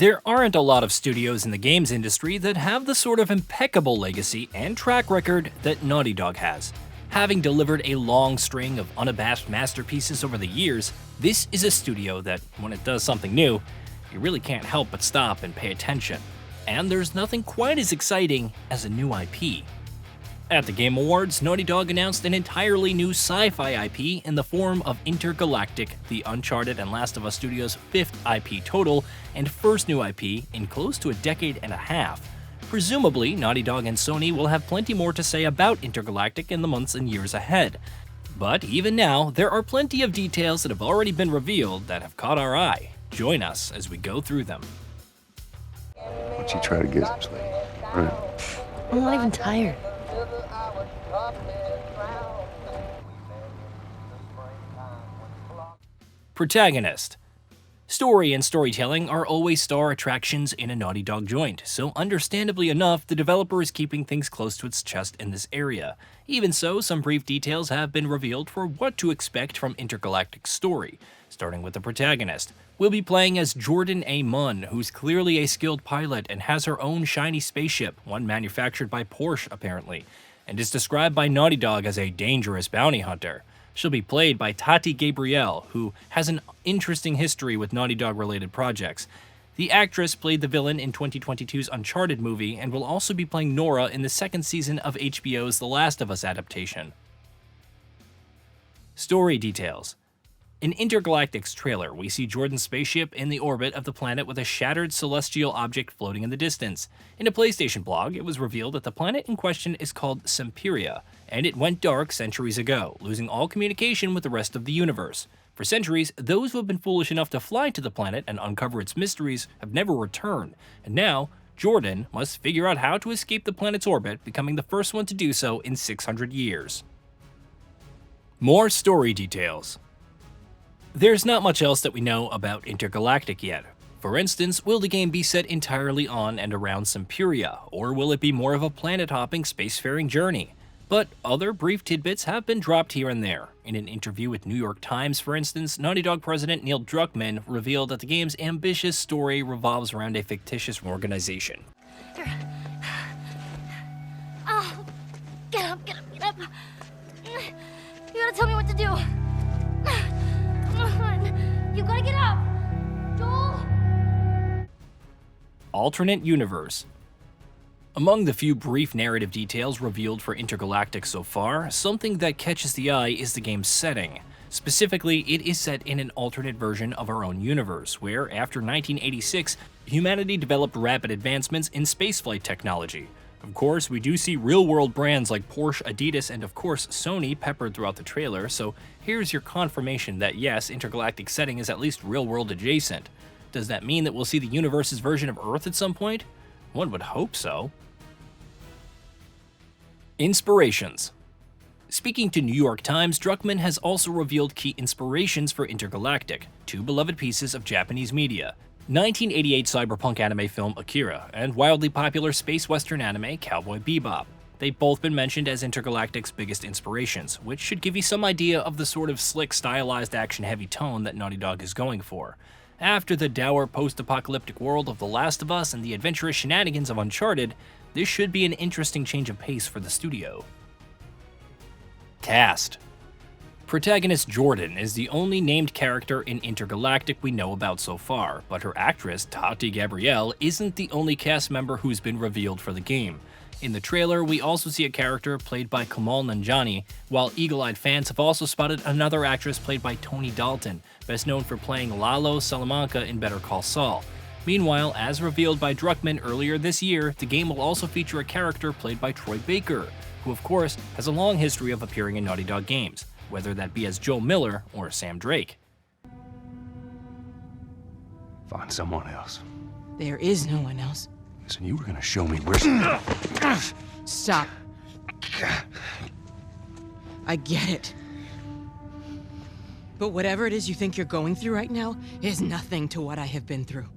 There aren't a lot of studios in the games industry that have the sort of impeccable legacy and track record that Naughty Dog has. Having delivered a long string of unabashed masterpieces over the years, this is a studio that, when it does something new, you really can't help but stop and pay attention. And there's nothing quite as exciting as a new IP. At the Game Awards, Naughty Dog announced an entirely new sci-fi IP in the form of Intergalactic, the Uncharted and Last of Us Studios' fifth IP total and first new IP in close to a decade and a half. Presumably, Naughty Dog and Sony will have plenty more to say about Intergalactic in the months and years ahead. But even now, there are plenty of details that have already been revealed that have caught our eye. Join us as we go through them. Why don't you try to get some sleep? All right. I'm not even tired. Protagonist. Story and storytelling are always star attractions in a Naughty Dog joint, so understandably enough, the developer is keeping things close to its chest in this area. Even so, some brief details have been revealed for what to expect from Intergalactic's story. Starting with the protagonist. We'll be playing as Jordan A. Munn, who's clearly a skilled pilot and has her own shiny spaceship, one manufactured by Porsche apparently, and is described by Naughty Dog as a dangerous bounty hunter. She'll be played by Tati Gabrielle, who has an interesting history with Naughty Dog-related projects. The actress played the villain in 2022's Uncharted movie and will also be playing Nora in the second season of HBO's The Last of Us adaptation. Story details. In Intergalactic's trailer, we see Jordan's spaceship in the orbit of the planet with a shattered celestial object floating in the distance. In a PlayStation blog, it was revealed that the planet in question is called Semperia, and it went dark centuries ago, losing all communication with the rest of the universe. For centuries, those who have been foolish enough to fly to the planet and uncover its mysteries have never returned, and now, Jordan must figure out how to escape the planet's orbit, becoming the first one to do so in 600 years. More story details. There's not much else that we know about Intergalactic yet. For instance, will the game be set entirely on and around Semperia, or will it be more of a planet-hopping, spacefaring journey? But other brief tidbits have been dropped here and there. In an interview with New York Times, for instance, Naughty Dog president Neil Druckmann revealed that the game's ambitious story revolves around a fictitious organization. Oh, get up. You gotta tell me what to do. Come on, you gotta get up. Joel? Alternate universe. Among the few brief narrative details revealed for Intergalactic so far, something that catches the eye is the game's setting. Specifically, it is set in an alternate version of our own universe, where, after 1986, humanity developed rapid advancements in spaceflight technology. Of course, we do see real-world brands like Porsche, Adidas, and of course Sony peppered throughout the trailer, so here's your confirmation that yes, Intergalactic's setting is at least real-world adjacent. Does that mean that we'll see the universe's version of Earth at some point? One would hope so. Inspirations. Speaking to New York Times, Druckmann has also revealed key inspirations for Intergalactic, two beloved pieces of Japanese media: 1988 cyberpunk anime film Akira, and wildly popular space western anime Cowboy Bebop. They've both been mentioned as Intergalactic's biggest inspirations, which should give you some idea of the sort of slick, stylized, action-heavy tone that Naughty Dog is going for. After the dour post-apocalyptic world of The Last of Us and the adventurous shenanigans of Uncharted, this should be an interesting change of pace for the studio. Cast. Protagonist Jordan is the only named character in Intergalactic we know about so far, but her actress, Tati Gabrielle, isn't the only cast member who's been revealed for the game. In the trailer, we also see a character played by Kumail Nanjiani, while eagle-eyed fans have also spotted another actress played by Tony Dalton, best known for playing Lalo Salamanca in Better Call Saul. Meanwhile, as revealed by Druckmann earlier this year, the game will also feature a character played by Troy Baker, who of course has a long history of appearing in Naughty Dog games, whether that be as Joe Miller or Sam Drake. Find someone else. There is no one else. Listen, you were gonna show me where. Stop. I get it. But whatever it is you think you're going through right now is nothing to what I have been through.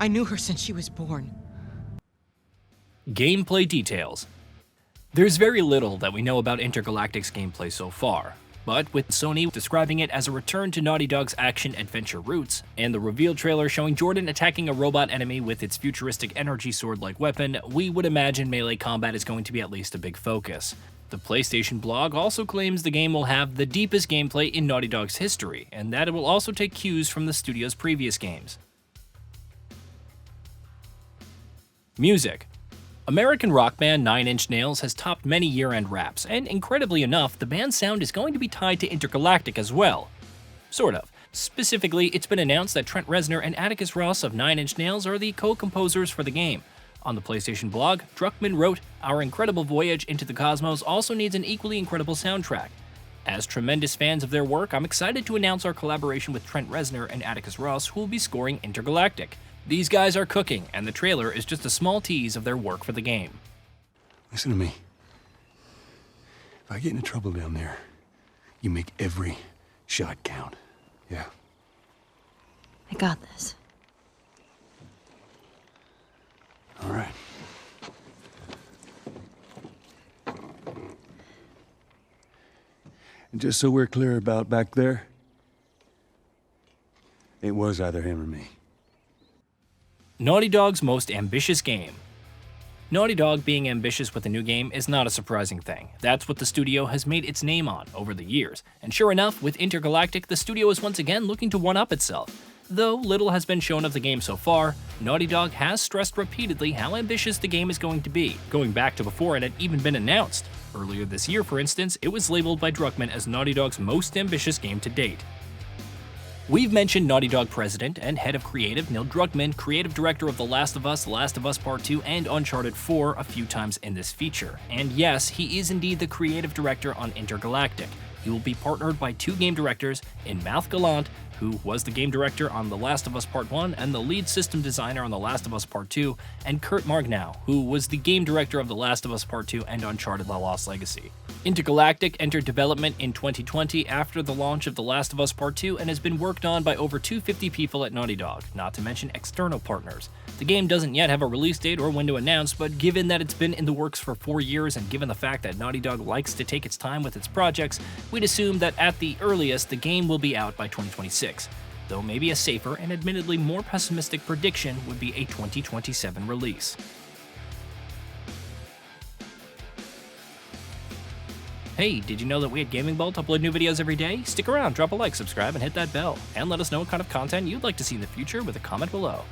I knew her since she was born. Gameplay details. There's very little that we know about Intergalactic's gameplay so far. But with Sony describing it as a return to Naughty Dog's action-adventure roots, and the reveal trailer showing Jordan attacking a robot enemy with its futuristic energy sword-like weapon, we would imagine melee combat is going to be at least a big focus. The PlayStation blog also claims the game will have the deepest gameplay in Naughty Dog's history, and that it will also take cues from the studio's previous games. Music. American rock band 9 Inch Nails has topped many year-end raps, and incredibly enough, the band's sound is going to be tied to Intergalactic as well. Sort of. Specifically, it's been announced that Trent Reznor and Atticus Ross of 9 Inch Nails are the co-composers for the game. On the PlayStation blog, Druckmann wrote, "Our incredible voyage into the cosmos also needs an equally incredible soundtrack. As tremendous fans of their work, I'm excited to announce our collaboration with Trent Reznor and Atticus Ross, who will be scoring Intergalactic. These guys are cooking, and the trailer is just a small tease of their work for the game." Listen to me. If I get into trouble down there, you make every shot count. Yeah? I got this. All right. And just so we're clear about back there, it was either him or me. Naughty Dog's most ambitious game. Naughty Dog being ambitious with a new game is not a surprising thing. That's what the studio has made its name on over the years. And sure enough, with Intergalactic, the studio is once again looking to one-up itself. Though little has been shown of the game so far, Naughty Dog has stressed repeatedly how ambitious the game is going to be, going back to before it had even been announced. Earlier this year, for instance, it was labeled by Druckmann as Naughty Dog's most ambitious game to date. We've mentioned Naughty Dog president and head of creative Neil Druckmann, creative director of The Last of Us Part 2, and Uncharted 4 a few times in this feature. And yes, he is indeed the creative director on Intergalactic. He will be partnered by two game directors in Math Gallant, who was the game director on The Last of Us Part 1 and the lead system designer on The Last of Us Part 2, and Kurt Margnow, who was the game director of The Last of Us Part 2 and Uncharted: The Lost Legacy. Intergalactic entered development in 2020 after the launch of The Last of Us Part 2 and has been worked on by over 250 people at Naughty Dog, not to mention external partners. The game doesn't yet have a release date or window announced, but given that it's been in the works for 4 years and given the fact that Naughty Dog likes to take its time with its projects, we'd assume that at the earliest the game will be out by 2026. Though maybe a safer and admittedly more pessimistic prediction would be a 2027 release. Hey, did you know that we at Gaming Bolt upload new videos every day? Stick around, drop a like, subscribe, and hit that bell. And let us know what kind of content you'd like to see in the future with a comment below.